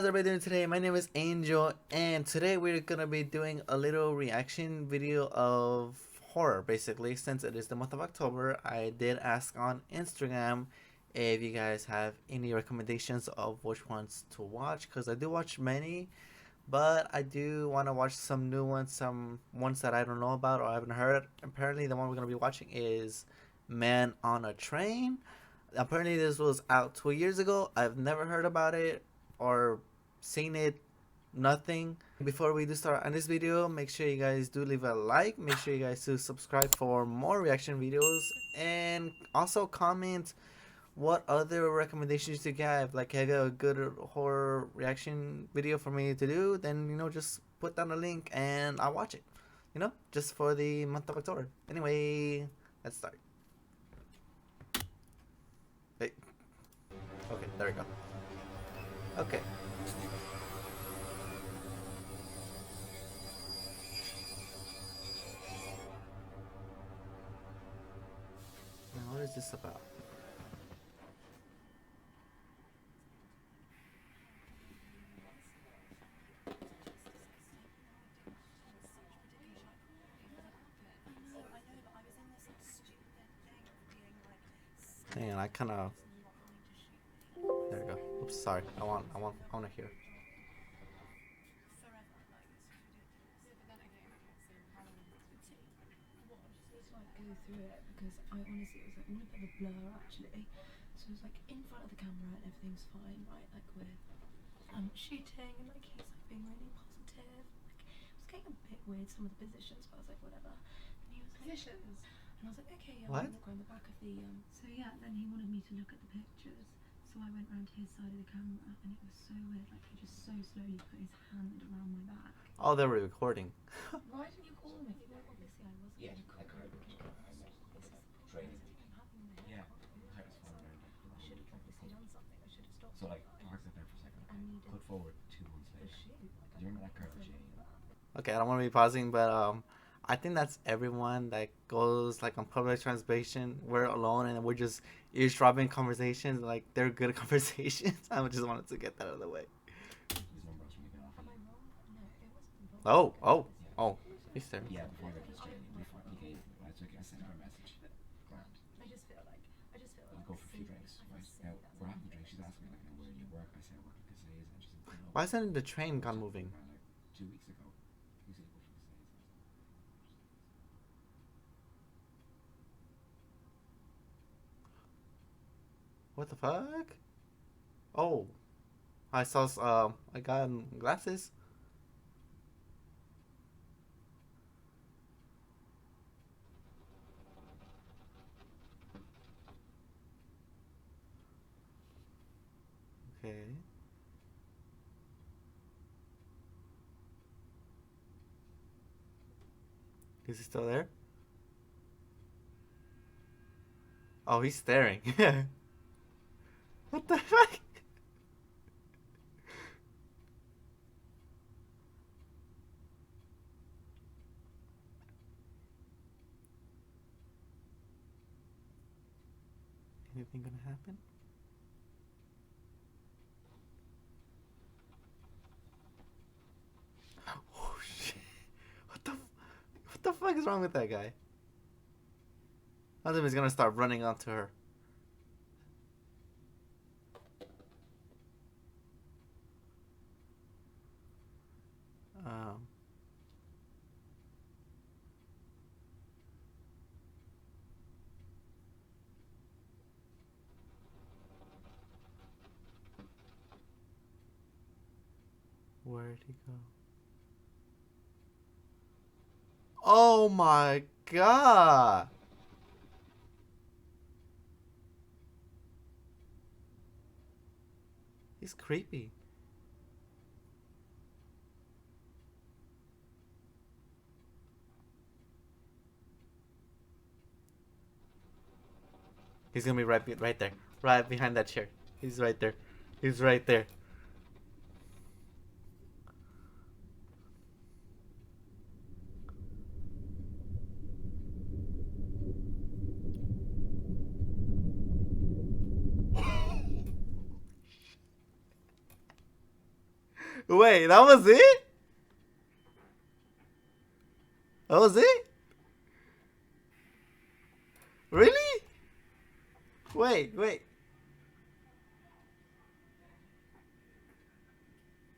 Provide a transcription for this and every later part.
How's everybody doing today? My name is Angel, and today we're gonna be doing a little reaction video of horror. Basically, since it is the month of October, I did ask on Instagram if you guys have any recommendations of which ones to watch, because I do watch many, but I do want to watch some new ones, some ones that I don't know about or I haven't heard. Apparently, the one we're gonna be watching is Man on a Train. Apparently, this was out 2 years ago. I've never heard about it or seen it, nothing. Before we do start on this video, make sure you guys do leave a like, make sure you guys do subscribe for more reaction videos, and also comment what other recommendations you have. Like, have you a good horror reaction video for me to do, then just put down a link and I'll watch it, just for the month of October. Anyway, let's start. Wait. Okay, there we go. Okay. Now, what is this about? Man, I kind of. There we go. Oops, sorry. I want to hear. Go through it because I honestly it was like all a bit of a blur actually. So it was like in front of the camera and everything's fine, right? Like we're shooting and like he's like being really positive. Like it was getting a bit weird some of the positions, but I was like whatever. And he was like, positions, and I was like okay, yeah, What? I'm gonna go in the back of the. So yeah, then he wanted me to look at the pictures. So I went round to his side of the camera and it was so weird. Like he just so slowly put his hand around my back. Oh, they were recording. Why didn't you call me? Well, obviously I wasn't. Yeah, I could. Training. Yeah, I was fine around it. I should have obviously done something. I should have stopped. So like, park it there for a second. I needed Put forward 2 months the later. shoe. Do you remember that girl? She. Okay, I don't want to be pausing, but I think that's everyone that goes like on public transportation. We're alone and we're just eavesdropping conversations. Like, they're good conversations. I just wanted to get that out of the way. His number was ringing off. Am I wrong? No, it wasn't wrong. Oh, he's there. Yeah, before they just training. Before he gave. I took. I sent her a message. Grand. I just feel like We'll go for a few drinks. Right now, we're having a drink. She's asking me like, now, where do you work? I say I work at Casay's, and she's like, no. Why isn't the train gone moving? Around like 2 weeks ago. He said go for Casay's. What the fuck? Oh, I saw a guy in glasses. Okay. Is he still there? Oh, he's staring. What the fuck? Anything gonna happen? Oh shit! What the fuck is wrong with that guy? I think he's gonna start running onto her. Um. Where'd he go? Oh my god! He's creepy. He's gonna be right there, right behind that chair. He's right there. He's right there. Wait, that was it? That was it? Really? Wait.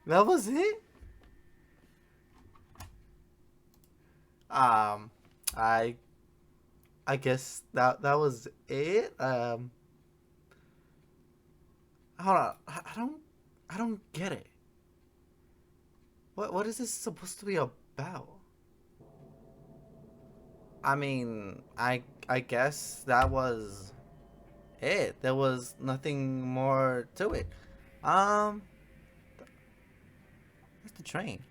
That was it? Um, I I guess that was it. Hold on. I don't get it. What is this supposed to be about? I mean, I guess that was it. There was nothing more to it. Um, where's the train?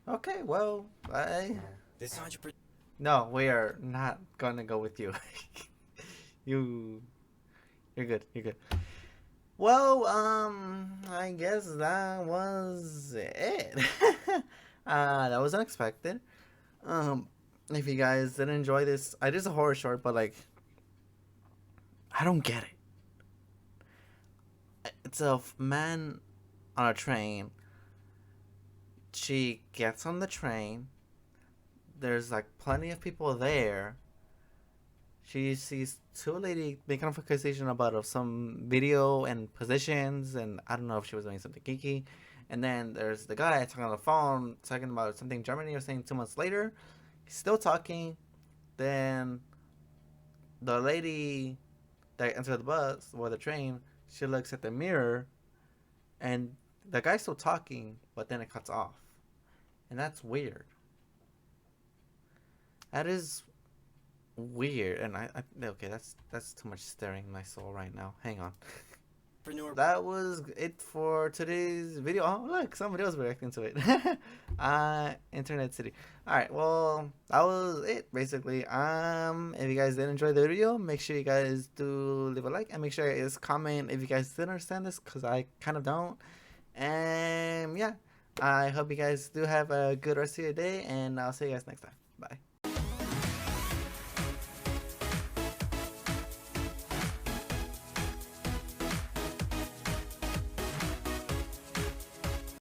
Okay, well, This entrepreneur. no, we are not gonna go with you. you, you're good. You're good. Well, I guess that was it. That was unexpected. Um, if you guys did enjoy this, it is a horror short, but like, I don't get it. It's a man on a train. She gets on the train. There's like plenty of people there. She sees two ladies making a conversation about some video and positions, and I don't know if she was doing something geeky. And then there's the guy talking on the phone, talking about something Germany or saying 2 months later. He's still talking. Then the lady that entered the bus or the train, she looks at the mirror, and the guy's still talking, but then it cuts off, and that's weird. That is weird, and I okay, that's too much staring in my soul right now. Hang on. That was it for today's video. Oh look, somebody else reacting to it. Internet City. All right, well that was it basically. If you guys did enjoy the video, make sure you guys do leave a like and make sure you guys comment if you guys did understand this, because I kind of don't. And yeah, I hope you guys do have a good rest of your day, and I'll see you guys next time. Bye.